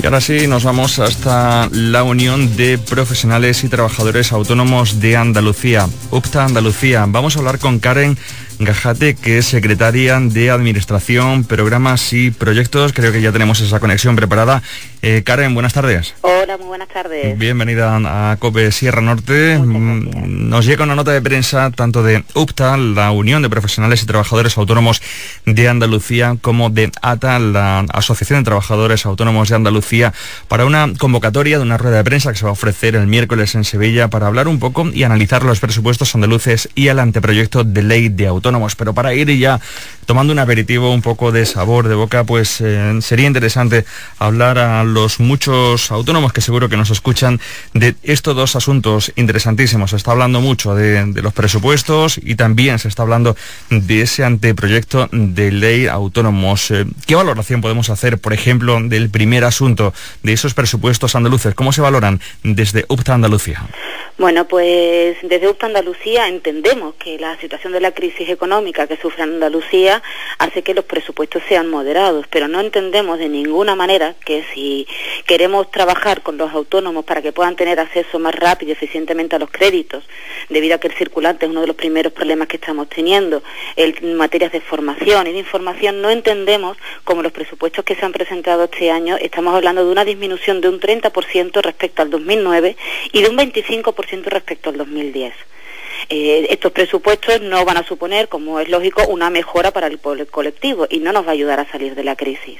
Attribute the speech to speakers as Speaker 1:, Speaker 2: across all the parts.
Speaker 1: ahora sí, nos vamos hasta la Unión de Profesionales y Trabajadores Autónomos de Andalucía, UPTA Andalucía. Vamos a hablar con Karen Gajate, que es secretaria de Administración, Programas y Proyectos. Creo que ya tenemos esa conexión preparada. Karen, buenas tardes.
Speaker 2: Hola, muy buenas tardes.
Speaker 1: Bienvenida a COPE Sierra Norte. Nos llega una nota de prensa tanto de UPTA, la Unión de Profesionales y Trabajadores Autónomos de Andalucía, como de ATA, la Asociación de Trabajadores Autónomos de Andalucía, para una convocatoria de una rueda de prensa que se va a ofrecer el miércoles en Sevilla para hablar un poco y analizar los presupuestos andaluces y el anteproyecto de ley de autónomos. Pero para ir ya tomando un aperitivo, un poco de sabor de boca, pues sería interesante hablar a los muchos autónomos que seguro que nos escuchan de estos dos asuntos interesantísimos. Se está hablando mucho de los presupuestos y también se está hablando de ese anteproyecto de ley autónomos. ¿Qué valoración podemos hacer, por ejemplo, del primer asunto, de esos presupuestos andaluces? ¿Cómo se valoran desde UPTA Andalucía?
Speaker 2: Bueno, pues desde UPTA Andalucía entendemos que la situación de la crisis económica que sufre Andalucía hace que los presupuestos sean moderados, pero no entendemos de ninguna manera que si queremos trabajar con los autónomos para que puedan tener acceso más rápido y eficientemente a los créditos, debido a que el circulante es uno de los primeros problemas que estamos teniendo en materias de formación y de información, no entendemos como los presupuestos que se han presentado este año estamos hablando de una disminución de un 30% respecto al 2009 y de un 25% respecto al 2010. Estos presupuestos no van a suponer, como es lógico, una mejora para el colectivo y no nos va a ayudar a salir de la crisis.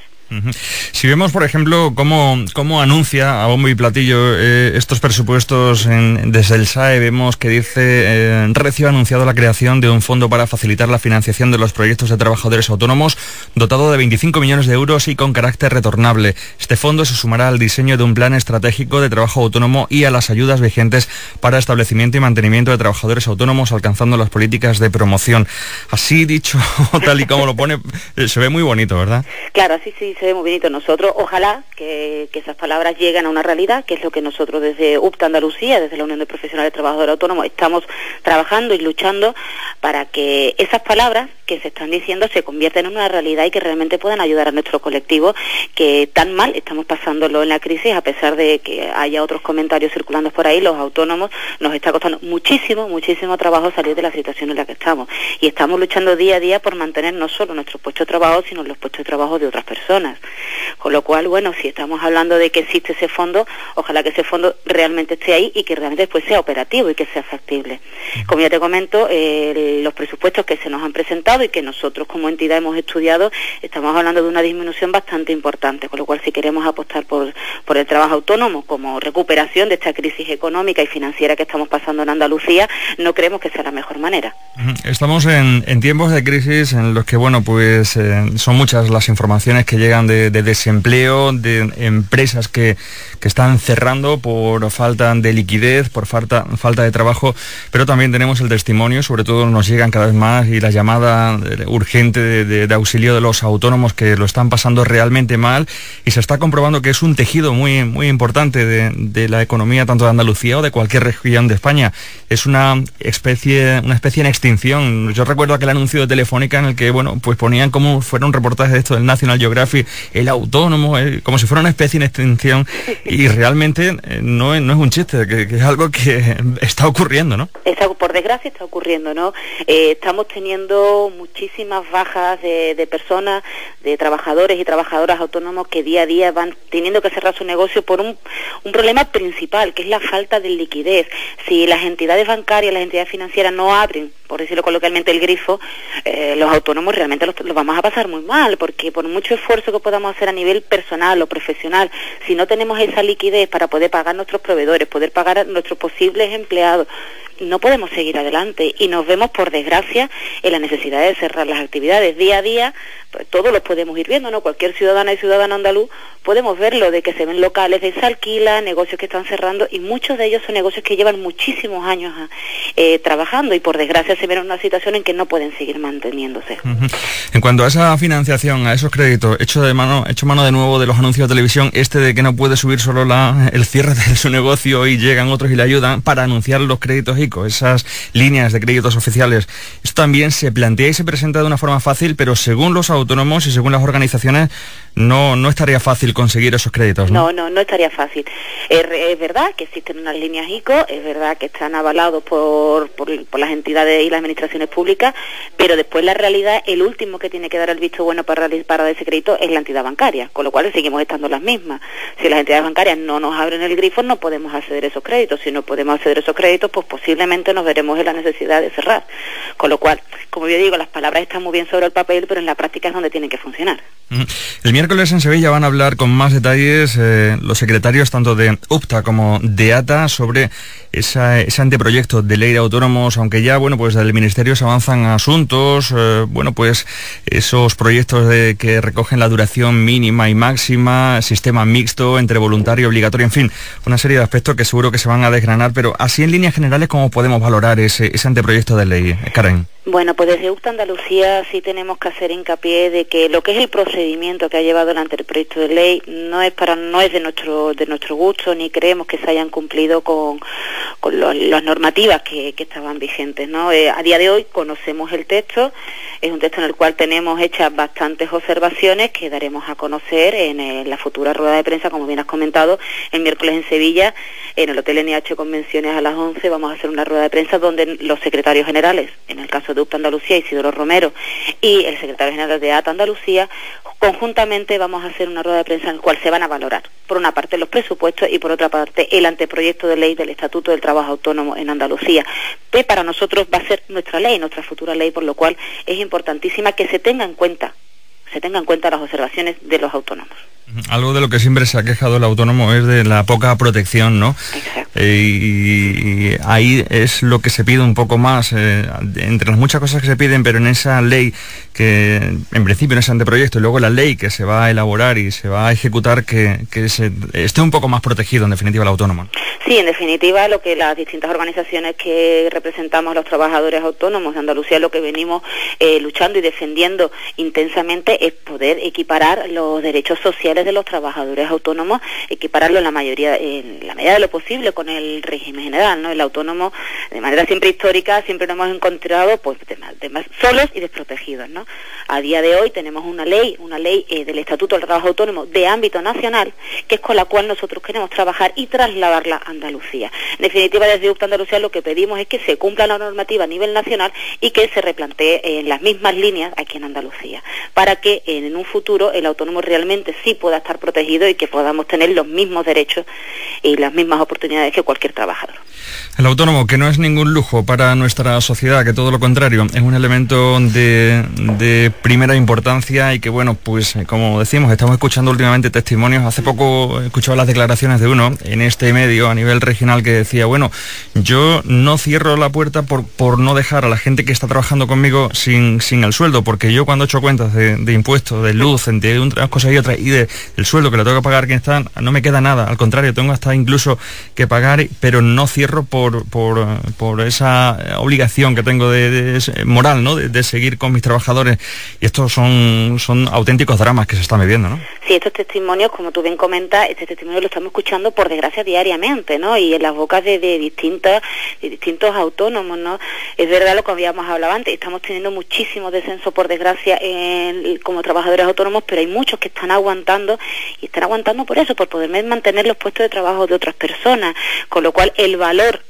Speaker 1: Si vemos, por ejemplo, cómo anuncia a bombo y platillo estos presupuestos desde el SAE, vemos que dice Recio ha anunciado la creación de un fondo para facilitar la financiación de los proyectos de trabajadores autónomos, dotado de 25 millones de euros y con carácter retornable. Este fondo se sumará al diseño de un plan estratégico de trabajo autónomo y a las ayudas vigentes para establecimiento y mantenimiento de trabajadores autónomos, alcanzando las políticas de promoción. Así dicho, tal y como lo pone, se ve muy bonito, ¿verdad?
Speaker 2: Claro, así sí. Se ve muy bonito. Nosotros, ojalá que esas palabras lleguen a una realidad, que es lo que nosotros desde UPTA Andalucía, desde la Unión de Profesionales de Trabajadores Autónomos, estamos trabajando y luchando para que esas palabras que se están diciendo se conviertan en una realidad y que realmente puedan ayudar a nuestro colectivo, que tan mal estamos pasándolo en la crisis, a pesar de que haya otros comentarios circulando por ahí. Los autónomos nos está costando muchísimo trabajo salir de la situación en la que estamos, y estamos luchando día a día por mantener no solo nuestros puestos de trabajo, sino los puestos de trabajo de otras personas. Con lo cual, bueno, si estamos hablando de que existe ese fondo, ojalá que ese fondo realmente esté ahí y que realmente después sea operativo y que sea factible. Como ya te comento, los presupuestos que se nos han presentado y que nosotros como entidad hemos estudiado, estamos hablando de una disminución bastante importante, con lo cual si queremos apostar por el trabajo autónomo como recuperación de esta crisis económica y financiera que estamos pasando en Andalucía, no creemos que sea la mejor manera.
Speaker 1: Estamos en tiempos de crisis en los que, bueno, pues son muchas las informaciones que llegan de desempleo, de empresas que están cerrando por falta de liquidez, por falta de trabajo, pero también tenemos el testimonio, sobre todo nos llegan cada vez más, y la llamada urgente de auxilio de los autónomos que lo están pasando realmente mal, y se está comprobando que es un tejido muy importante de la economía tanto de Andalucía o de cualquier región de España. Es una especie en extinción. Yo recuerdo aquel anuncio de Telefónica en el que, bueno, pues ponían como fuera un reportaje de esto del National Geographic, el autónomo, como si fuera una especie en extinción, y realmente no es un chiste, que es algo que está ocurriendo, ¿no?
Speaker 2: Por desgracia está ocurriendo, ¿no? Estamos teniendo muchísimas bajas de personas, de trabajadores y trabajadoras autónomos que día a día van teniendo que cerrar su negocio por un problema principal, que es la falta de liquidez. Si las entidades bancarias, las entidades financieras no abren, por decirlo coloquialmente, el grifo, los autónomos realmente los vamos a pasar muy mal, porque por mucho esfuerzo que podamos hacer a nivel personal o profesional, si no tenemos esa liquidez para poder pagar a nuestros proveedores, poder pagar a nuestros posibles empleados, no podemos seguir adelante, y nos vemos, por desgracia, en la necesidad de cerrar las actividades día a día. Pues todos los podemos ir viendo, ¿no? Cualquier ciudadana y ciudadano andaluz podemos verlo, de que se ven locales de alquila, negocios que están cerrando, y muchos de ellos son negocios que llevan muchísimos años trabajando, y por desgracia se ven en una situación en que no pueden seguir manteniéndose.
Speaker 1: En cuanto a esa financiación, a esos créditos, hecho mano de nuevo de los anuncios de televisión, de que no puede subir solo el cierre de su negocio y llegan otros y le ayudan para anunciar los créditos ICO, esas líneas de créditos oficiales, esto también se plantea y se presenta de una forma fácil, pero según los autónomos y según las organizaciones no estaría fácil conseguir esos créditos, ¿no?
Speaker 2: No estaría fácil. Es verdad que existen unas líneas ICO, es verdad que están avalados por las entidades y las administraciones públicas, pero después la realidad, el último que tiene que dar el visto bueno para ese crédito es la entidad bancaria, con lo cual seguimos estando las mismas. Si las entidades bancarias no nos abren el grifo, no podemos acceder a esos créditos. Si no podemos acceder a esos créditos, pues posiblemente nos veremos en la necesidad de cerrar. Con lo cual, como yo digo, las palabras están muy bien sobre el papel, pero en la práctica es donde tienen que funcionar.
Speaker 1: El miércoles en Sevilla van a hablar con más detalles los secretarios tanto de UPTA como de ATA sobre ese anteproyecto de ley de autónomos, aunque ya, bueno, pues del Ministerio se avanzan asuntos, bueno, pues esos proyectos que recogen la duración mínima y máxima, sistema mixto entre voluntario y obligatorio, en fin, una serie de aspectos que seguro que se van a desgranar, pero así en líneas generales, ¿cómo podemos valorar ese anteproyecto de ley, Karen?
Speaker 2: Bueno, pues desde UPTA Andalucía sí tenemos que hacer hincapié de que lo que es el procedimiento que ha llevado el anteproyecto de ley no es de nuestro gusto, ni creemos que se hayan cumplido con las normativas que estaban vigentes, ¿no? A día de hoy conocemos el texto, es un texto en el cual tenemos hechas bastantes observaciones que daremos a conocer en la futura rueda de prensa, como bien has comentado, el miércoles en Sevilla, en el Hotel NH Convenciones a las 11, vamos a hacer una rueda de prensa donde los secretarios generales, en el caso de UPTA Andalucía, Isidoro Romero, y el secretario general de ATA Andalucía, conjuntamente vamos a hacer una rueda de prensa en la cual se van a valorar, por una parte, los presupuestos y por otra parte, el anteproyecto de ley del Estatuto del Trabajo Autónomo en Andalucía, que para nosotros va a ser nuestra ley, nuestra futura ley, por lo cual es importantísima que se tengan en cuenta las observaciones de los autónomos.
Speaker 1: Algo de lo que siempre se ha quejado el autónomo es de la poca protección, ¿no?
Speaker 2: Exacto.
Speaker 1: Y ahí es lo que se pide un poco más, entre las muchas cosas que se piden, pero en esa ley que, en principio en ese anteproyecto, y luego la ley que se va a elaborar y se va a ejecutar, que se esté un poco más protegido, en definitiva, el autónomo.
Speaker 2: Sí, en definitiva, lo que las distintas organizaciones que representamos a los trabajadores autónomos de Andalucía, lo que venimos luchando y defendiendo intensamente es poder equiparar los derechos sociales de los trabajadores autónomos, equipararlo en la medida de lo posible con el régimen general, ¿no? El autónomo, de manera siempre histórica, siempre nos hemos encontrado pues solos y desprotegidos, ¿no? A día de hoy tenemos una ley del Estatuto del Trabajo Autónomo de ámbito nacional, que es con la cual nosotros queremos trabajar y trasladarla a Andalucía. En definitiva, desde UPTA Andalucía lo que pedimos es que se cumpla la normativa a nivel nacional y que se replantee en las mismas líneas aquí en Andalucía, para que en un futuro el autónomo realmente sí pueda estar protegido y que podamos tener los mismos derechos y las mismas oportunidades que cualquier trabajador.
Speaker 1: El autónomo, que no es ningún lujo para nuestra sociedad, que todo lo contrario, es un elemento de primera importancia y que, bueno, pues como decimos, estamos escuchando últimamente testimonios. Hace poco he escuchado las declaraciones de uno en este medio a nivel regional que decía, bueno, yo no cierro la puerta por no dejar a la gente que está trabajando conmigo sin el sueldo, porque yo cuando he hecho cuentas de impuestos, de luz, entre unas cosas y otras, y del sueldo que le tengo que pagar a quien está, no me queda nada, al contrario, tengo hasta incluso que pagar, pero no cierro por esa obligación que tengo de moral, ¿no? De seguir con mis trabajadores. Y estos son auténticos dramas que se están viviendo, ¿no?
Speaker 2: Sí, estos testimonios, como tú bien comentas, este testimonio lo estamos escuchando por desgracia diariamente, ¿no? Y en las bocas de distintos autónomos, ¿no? Es verdad lo que habíamos hablado antes, estamos teniendo muchísimo descenso por desgracia como trabajadores autónomos, pero hay muchos que están aguantando y están aguantando por eso, por poder mantener los puestos de trabajo de otras personas, con lo cual el valor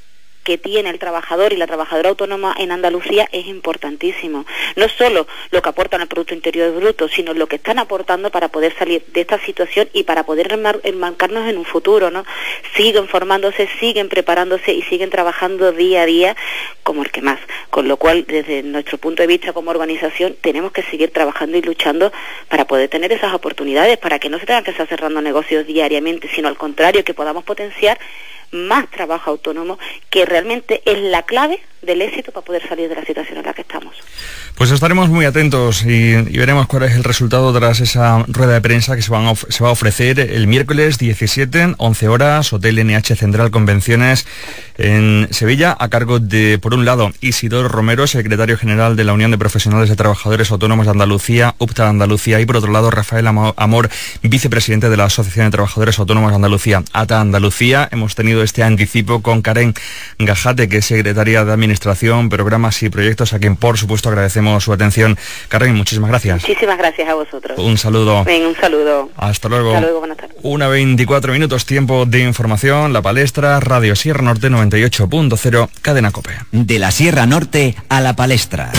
Speaker 2: que tiene el trabajador y la trabajadora autónoma en Andalucía es importantísimo. No solo lo que aportan al Producto Interior Bruto, sino lo que están aportando para poder salir de esta situación y para poder enmarcarnos en un futuro, ¿no? Siguen formándose, siguen preparándose y siguen trabajando día a día como el que más. Con lo cual, desde nuestro punto de vista como organización, tenemos que seguir trabajando y luchando para poder tener esas oportunidades, para que no se tengan que estar cerrando negocios diariamente, sino al contrario, que podamos potenciar más trabajo autónomo, que realmente es la clave del éxito para poder salir de la situación en la que estamos.
Speaker 1: Pues estaremos muy atentos y veremos cuál es el resultado tras esa rueda de prensa que se va a ofrecer el miércoles 17, 11 horas, Hotel NH Central Convenciones en Sevilla, a cargo de, por un lado, Isidoro Romero, secretario general de la Unión de Profesionales de Trabajadores Autónomos de Andalucía, UPTA Andalucía, y por otro lado, Rafael Amor, vicepresidente de la Asociación de Trabajadores Autónomos de Andalucía, ATA Andalucía. Hemos tenido este anticipo con Karen Gajate, que es secretaria de Administración, Programas y Proyectos, a quien por supuesto agradecemos su atención. Karen, muchísimas gracias.
Speaker 2: Muchísimas gracias a vosotros.
Speaker 1: Un saludo.
Speaker 2: Venga, un saludo.
Speaker 1: Hasta luego.
Speaker 2: Hasta luego, buenas tardes.
Speaker 1: 1:24 minutos, tiempo de información. La Palestra, Radio Sierra Norte 98.0, Cadena COPE.
Speaker 3: De la Sierra Norte a La Palestra.